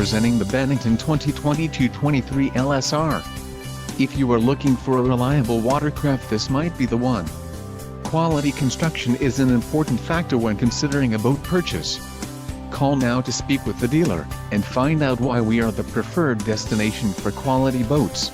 presenting the Bennington 2022-23 LSR. If you are looking for a reliable watercraft, this might be the one. Quality construction is an important factor when considering a boat purchase. Call now to speak with the dealer, and find out why we are the preferred destination for quality boats.